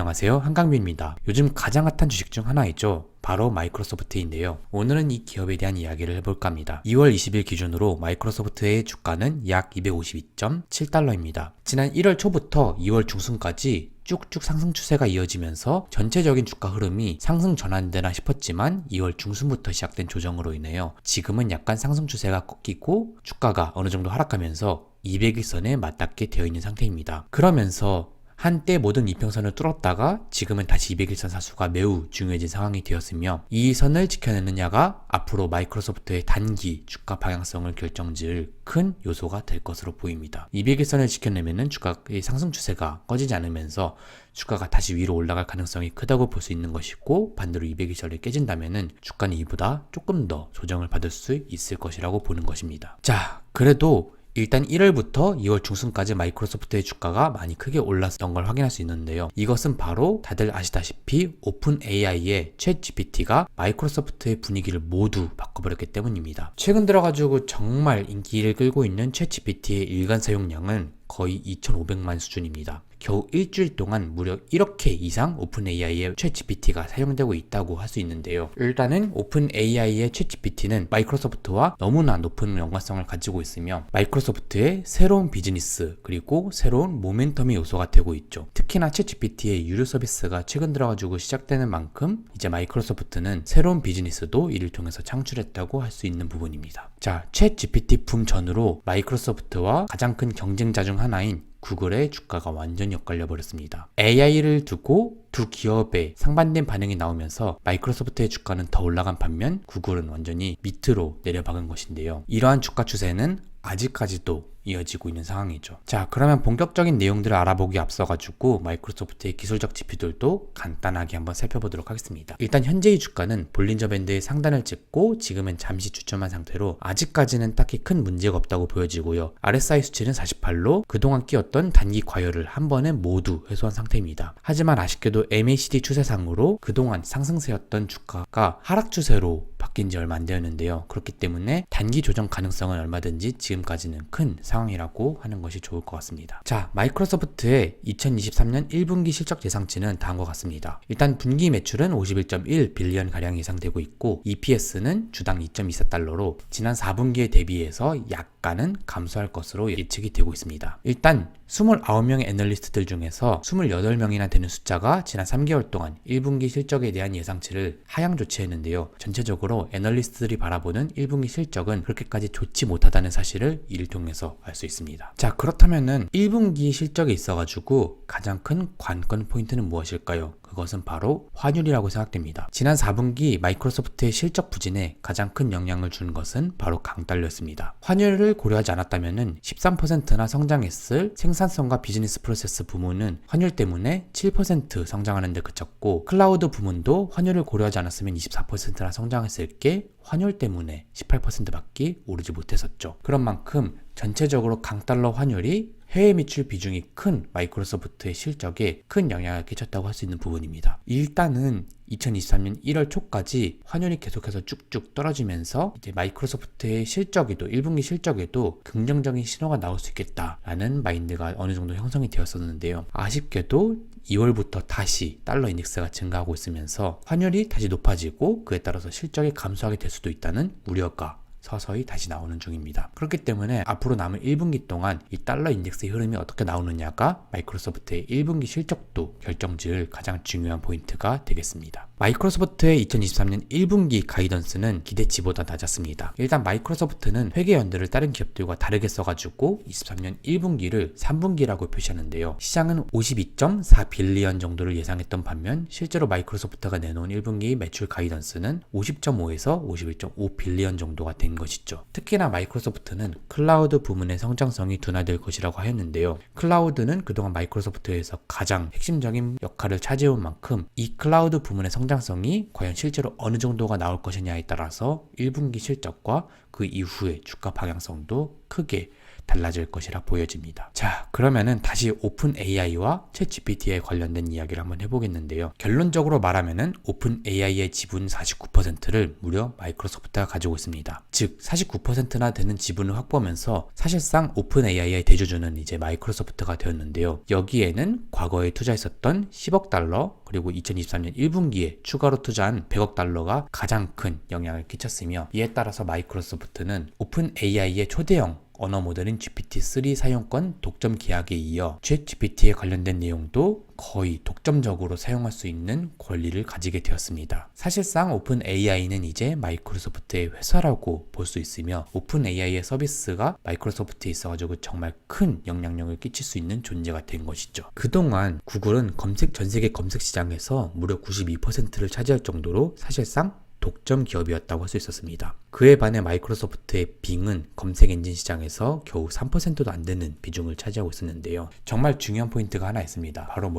안녕하세요. 한강민입니다. 요즘 가장 핫한 주식 중 하나이죠. 바로 마이크로소프트인데요. 오늘은 이 기업에 대한 이야기를 해볼까 합니다. 2월 20일 기준으로 마이크로소프트의 주가는 약 252.7달러입니다. 지난 1월 초부터 2월 중순까지 쭉쭉 상승 추세가 이어지면서 전체적인 주가 흐름이 상승 전환되나 싶었지만 2월 중순부터 시작된 조정으로 인해요. 지금은 약간 상승 추세가 꺾이고 주가가 어느 정도 하락하면서 200일선에 맞닿게 되어 있는 상태입니다. 그러면서 한때 모든 이평선을 뚫었다가 지금은 다시 200일선 사수가 매우 중요해진 상황이 되었으며 이 선을 지켜내느냐가 앞으로 마이크로소프트의 단기 주가 방향성을 결정지을 큰 요소가 될 것으로 보입니다. 200일선을 지켜내면은 주가의 상승 추세가 꺼지지 않으면서 주가가 다시 위로 올라갈 가능성이 크다고 볼 수 있는 것이고, 반대로 200일선이 깨진다면은 주가는 이보다 조금 더 조정을 받을 수 있을 것이라고 보는 것입니다. 자, 그래도 일단 1월부터 2월 중순까지 마이크로소프트의 주가가 많이 크게 올랐던 걸 확인할 수 있는데요. 이것은 바로 다들 아시다시피 오픈 AI의 챗 GPT가 마이크로소프트의 분위기를 모두 바꿔버렸기 때문입니다. 최근 들어가지고 정말 인기를 끌고 있는 챗 GPT의 일간 사용량은 거의 2,500만 수준입니다. 겨우 일주일 동안 무려 1억 회 이상 오픈 AI의 챗 GPT가 사용되고 있다고 할 수 있는데요. 일단은 오픈 AI의 챗 GPT는 마이크로소프트와 너무나 높은 연관성을 가지고 있으며 마이크로소프트의 새로운 비즈니스 그리고 새로운 모멘텀의 요소가 되고 있죠. 특히나 챗 GPT의 유료 서비스가 최근 들어가지고 시작되는 만큼 이제 마이크로소프트는 새로운 비즈니스도 이를 통해서 창출했다고 할 수 있는 부분입니다. 자, 챗 GPT 붐 전후로 마이크로소프트와 가장 큰 경쟁자 중 하나인 구글의 주가가 완전히 엇갈려 버렸습니다. AI를 두고 두 기업의 상반된 반응이 나오면서 마이크로소프트의 주가는 더 올라간 반면 구글은 완전히 밑으로 내려박은 것인데요. 이러한 주가 추세는 아직까지도 이어지고 있는 상황이죠. 자, 그러면 본격적인 내용들을 알아보기 앞서가지고 마이크로소프트의 기술적 지표들도 간단하게 한번 살펴보도록 하겠습니다. 일단 현재의 주가는 볼린저 밴드의 상단을 찍고 지금은 잠시 주춤한 상태로 아직까지는 딱히 큰 문제가 없다고 보여지고요. RSI 수치는 48로 그동안 끼었던 단기 과열을 한 번에 모두 해소한 상태입니다. 하지만 아쉽게도 MACD 추세상으로 그동안 상승세였던 주가가 하락 추세로 바뀐 지 얼마 안 되었는데요. 그렇기 때문에 단기 조정 가능성은 얼마든지 지금까지는 큰 상황이라고 하는 것이 좋을 것 같습니다. 자, 마이크로소프트의 2023년 1분기 실적 예상치는 다음과 같습니다. 일단 분기 매출은 51.1 빌리언 가량 예상되고 있고 EPS는 주당 2.24달러로 지난 4분기에 대비해서 약간은 감소할 것으로 예측이 되고 있습니다. 일단 29명의 애널리스트들 중에서 28명이나 되는 숫자가 지난 3개월 동안 1분기 실적에 대한 예상치를 하향 조치했는데요. 전체적으로 애널리스트들이 바라보는 1분기 실적은 그렇게까지 좋지 못하다는 사실을 이를 통해서 알 수 있습니다. 자, 그렇다면은 1분기 실적에 있어가지고 가장 큰 관건 포인트는 무엇일까요? 그것은 바로 환율이라고 생각됩니다. 지난 4분기 마이크로소프트의 실적 부진에 가장 큰 영향을 준 것은 바로 강달러였습니다. 환율을 고려하지 않았다면 13%나 성장했을 생산성과 비즈니스 프로세스 부문은 환율 때문에 7% 성장하는 데 그쳤고, 클라우드 부문도 환율을 고려하지 않았으면 24%나 성장했을 게 환율 때문에 18%밖에 오르지 못했었죠. 그런 만큼 전체적으로 강달러 환율이 해외 매출 비중이 큰 마이크로소프트의 실적에 큰 영향을 끼쳤다고 할 수 있는 부분입니다. 일단은 2023년 1월 초까지 환율이 계속해서 쭉쭉 떨어지면서 이제 마이크로소프트의 실적에도 1분기 실적에도 긍정적인 신호가 나올 수 있겠다라는 마인드가 어느 정도 형성이 되었었는데요. 아쉽게도 2월부터 다시 달러 인덱스가 증가하고 있으면서 환율이 다시 높아지고 그에 따라서 실적이 감소하게 될 수도 있다는 우려가 서서히 다시 나오는 중입니다. 그렇기 때문에 앞으로 남은 1분기 동안 이 달러 인덱스의 흐름이 어떻게 나오느냐가 마이크로소프트의 1분기 실적도 결정지을 가장 중요한 포인트가 되겠습니다. 마이크로소프트의 2023년 1분기 가이던스는 기대치보다 낮았습니다. 일단 마이크로소프트는 회계 연도를 다른 기업들과 다르게 써가지고 23년 1분기를 3분기라고 표시하는데요. 시장은 52.4 빌리언 정도를 예상했던 반면 실제로 마이크로소프트가 내놓은 1분기 매출 가이던스는 50.5에서 51.5 빌리언 정도가 된 것이죠. 특히나 마이크로소프트는 클라우드 부문의 성장성이 둔화될 것이라고 하였는데요. 클라우드는 그동안 마이크로소프트에서 가장 핵심적인 역할을 차지해온 만큼 이 클라우드 부문의 성장성이 과연 실제로 어느 정도가 나올 것이냐에 따라서 1분기 실적과 그 이후의 주가 방향성도 크게 달라질 것이라 보여집니다. 자, 그러면은 다시 오픈 AI와 챗 GPT에 관련된 이야기를 한번 해보겠는데요. 결론적으로 말하면은 오픈 AI의 지분 49%를 무려 마이크로소프트가 가지고 있습니다. 즉 49%나 되는 지분을 확보하면서 사실상 오픈 AI의 대주주는 이제 마이크로소프트가 되었는데요. 여기에는 과거에 투자했었던 10억 달러 그리고 2023년 1분기에 추가로 투자한 100억 달러가 가장 큰 영향을 끼쳤으며, 이에 따라서 마이크로소프트는 오픈 AI의 초대형 언어 모델인 GPT-3 사용권 독점 계약에 이어 챗 GPT에 관련된 내용도 거의 독점적으로 사용할 수 있는 권리를 가지게 되었습니다. 사실상 오픈 AI는 이제 마이크로소프트의 회사라고 볼 수 있으며, 오픈 AI의 서비스가 마이크로소프트에 있어가지고 정말 큰 영향력을 끼칠 수 있는 존재가 된 것이죠. 그동안 구글은 전 세계 검색 시장에서 무려 92%를 차지할 정도로 사실상 독점 기업이었다고 할 수 있었습니다. 그에 반해 마이크로소프트의 빙은 검색 엔진 시장에서 겨우 3%도 안 되는 비중을 차지하고 있었는데요. 정말 중요한 포인트가 하나 있습니다. 바로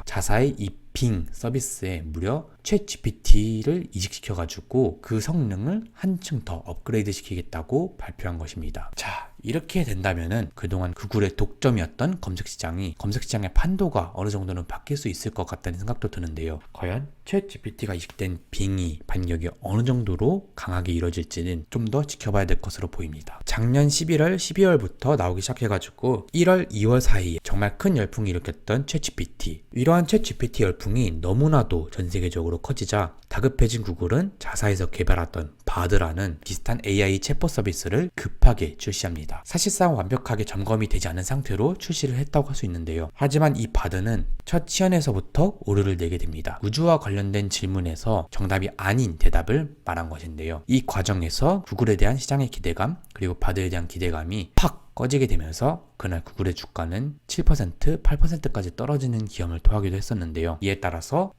자사의 이 빙 서비스에 무려 챗 GPT를 이식시켜가지고 그 성능을 한층 더 업그레이드 시키겠다고 발표한 것입니다. 자, 이렇게 된다면은 그동안 구글의 독점이었던 검색시장의 판도가 어느 정도는 바뀔 수 있을 것 같다는 생각도 드는데요. 과연 챗 GPT가 이식된 빙의 반격이 어느 정도로 강하게 이뤄질지는 좀 더 지켜봐야 될 것으로 보입니다. 작년 11월, 12월부터 나오기 시작해가지고 1월, 2월 사이에 정말 큰 열풍이 일으켰던 챗 GPT. 이러한 챗 GPT 열풍이 너무나도 전 세계적으로 커지자 다급해진 구글은 자사에서 개발하던 바드라는 비슷한 AI 챗봇 서비스를 급하게 출시합니다. 사실상 완벽하게 점검이 되지 않은 상태로 출시를 했다고 할 수 있는데요. 하지만 이 바드는 첫 시연에서부터 오류를 내게 됩니다. 우주와 관련된 질문에서 정답이 아닌 대답을 말한 것인데요. 이 과정에서 구글에 대한 시장의 기대감 그리고 바드에 대한 기대감이 팍 꺼지게 되면서 그날 구글의 주가는 7%, 8%까지 떨어지는 기염을 토하기도 했었는데요. 이에 따라서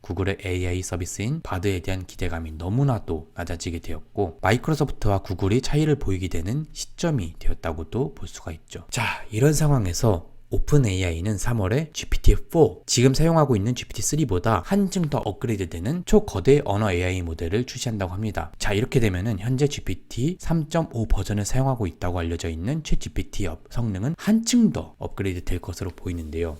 구글의 AI 서비스인 바드에 대한 기대감이 너무나도 낮아지게 되었고, 마이크로소프트와 구글이 차이를 보이게 되는 시점이 되었다고도 볼 수가 있죠. 자, 이런 상황에서 오픈 AI는 3월에 GPT-4, 지금 사용하고 있는 GPT-3보다 한층 더 업그레이드되는 초거대 언어 AI 모델을 출시한다고 합니다. 자, 이렇게 되면은 현재 GPT 3.5 버전을 사용하고 있다고 알려져 있는 챗 GPT의 성능은 한층 더 업그레이드 될 것으로 보이는데요.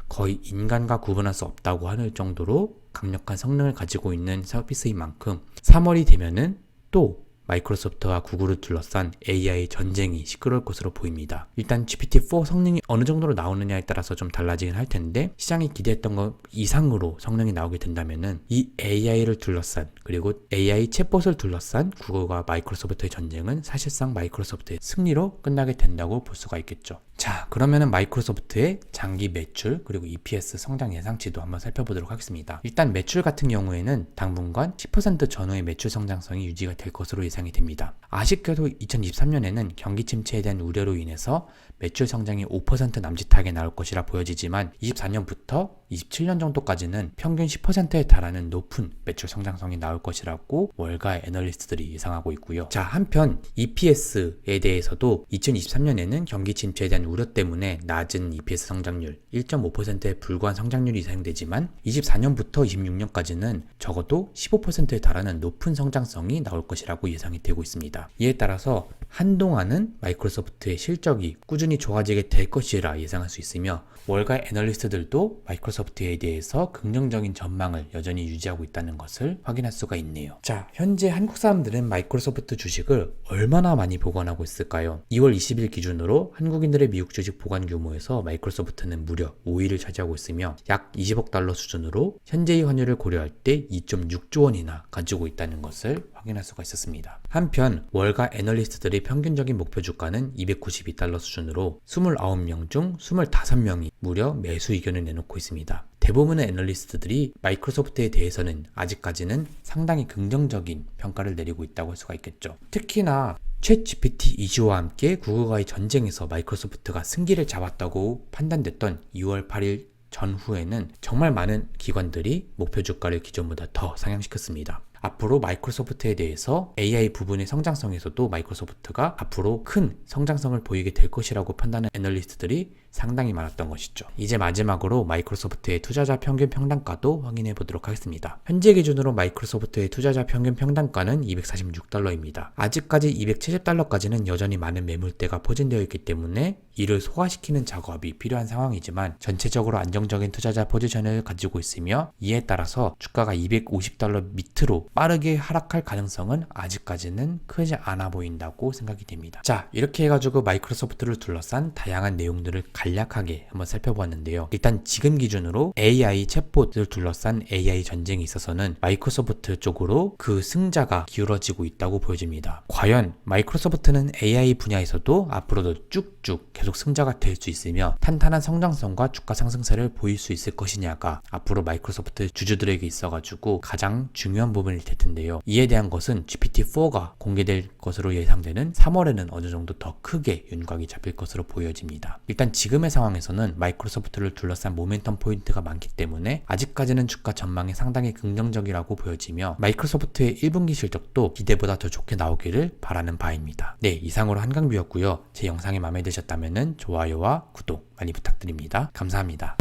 거의 인간과 구분할 수 없다고 할 정도로 강력한 성능을 가지고 있는 서비스인 만큼 3월이 되면은 또 마이크로소프트와 구글을 둘러싼 AI 전쟁이 시끄러울 것으로 보입니다. 일단 GPT-4 성능이 어느 정도로 나오느냐에 따라서 좀 달라지긴 할 텐데, 시장이 기대했던 것 이상으로 성능이 나오게 된다면은 이 AI를 둘러싼, 그리고 AI 챗봇을 둘러싼 구글과 마이크로소프트의 전쟁은 사실상 마이크로소프트의 승리로 끝나게 된다고 볼 수가 있겠죠. 자, 그러면은 마이크로소프트의 장기 매출 그리고 EPS 성장 예상치도 한번 살펴보도록 하겠습니다. 일단 매출 같은 경우에는 당분간 10% 전후의 매출 성장성이 유지가 될 것으로 예상이 됩니다. 아쉽게도 2023년에는 경기 침체에 대한 우려로 인해서 매출 성장이 5% 남짓하게 나올 것이라 보여지지만 24년부터 27년 정도까지는 평균 10%에 달하는 높은 매출 성장성이 나올 것이라고 월가 애널리스트들이 예상하고 있고요. 자, 한편 EPS에 대해서도 2023년에는 경기 침체에 대한 우려 때문에 낮은 EPS 성장률 1.5%에 불과한 성장률이 예상되지만 24년부터 26년까지는 적어도 15%에 달하는 높은 성장성이 나올 것이라고 예상이 되고 있습니다. 이에 따라서 한동안은 마이크로소프트의 실적이 꾸준히 좋아지게 될 것이라 예상할 수 있으며, 월가 애널리스트들도 마이크로소프트에 대해서 긍정적인 전망을 여전히 유지하고 있다는 것을 확인할 수가 있네요. 자, 현재 한국 사람들은 마이크로소프트 주식을 얼마나 많이 보관하고 있을까요? 2월 20일 기준으로 한국인들의 미국 주식 보관 규모에서 마이크로소프트는 무려 5위를 차지하고 있으며 약 20억 달러 수준으로 현재의 환율을 고려할 때 2.6조 원이나 가지고 있다는 것을 확인할 수가 있었습니다. 한편 월가 애널리스트들의 평균적인 목표 주가는 292달러 수준으로 29명 중 25명이 무려 매수 의견을 내놓고 있습니다. 대부분의 애널리스트들이 마이크로소프트에 대해서는 아직까지는 상당히 긍정적인 평가를 내리고 있다고 할 수가 있겠죠. 특히나 챗 GPT 이슈와 함께 구글과의 전쟁에서 마이크로소프트가 승기를 잡았다고 판단됐던 2월 8일 전후에는 정말 많은 기관들이 목표 주가를 기존보다 더 상향시켰습니다. 앞으로 마이크로소프트에 대해서 AI 부분의 성장성에서도 마이크로소프트가 앞으로 큰 성장성을 보이게 될 것이라고 판단하는 애널리스트들이 상당히 많았던 것이죠. 이제 마지막으로 마이크로소프트의 투자자 평균 평단가도 확인해 보도록 하겠습니다. 현재 기준으로 마이크로소프트의 투자자 평균 평단가는 246달러입니다. 아직까지 270달러까지는 여전히 많은 매물대가 포진되어 있기 때문에 이를 소화시키는 작업이 필요한 상황이지만 전체적으로 안정적인 투자자 포지션을 가지고 있으며 이에 따라서 주가가 250달러 밑으로 빠르게 하락할 가능성은 아직까지는 크지 않아 보인다고 생각이 됩니다. 자, 이렇게 해가지고 마이크로소프트를 둘러싼 다양한 내용들을 간략하게 한번 살펴보았는데요. 일단 지금 기준으로 AI 챗봇을 둘러싼 AI 전쟁에 있어서는 마이크로소프트 쪽으로 그 승자가 기울어지고 있다고 보여집니다. 과연 마이크로소프트는 AI 분야에서도 앞으로도 쭉쭉 계속 승자가 될 수 있으며 탄탄한 성장성과 주가 상승세를 보일 수 있을 것이냐가 앞으로 마이크로소프트 주주들에게 있어가지고 가장 중요한 부분이 될 텐데요. 이에 대한 것은 GPT-4가 공개될 것으로 예상되는 3월에는 어느 정도 더 크게 윤곽이 잡힐 것으로 보여집니다. 일단 지금의 상황에서는 마이크로소프트를 둘러싼 모멘텀 포인트가 많기 때문에 아직까지는 주가 전망이 상당히 긍정적이라고 보여지며 마이크로소프트의 1분기 실적도 기대보다 더 좋게 나오기를 바라는 바입니다. 네, 이상으로 한강뷰였고요. 제 영상이 마음에 드셨다면 좋아요와 구독 많이 부탁드립니다. 감사합니다.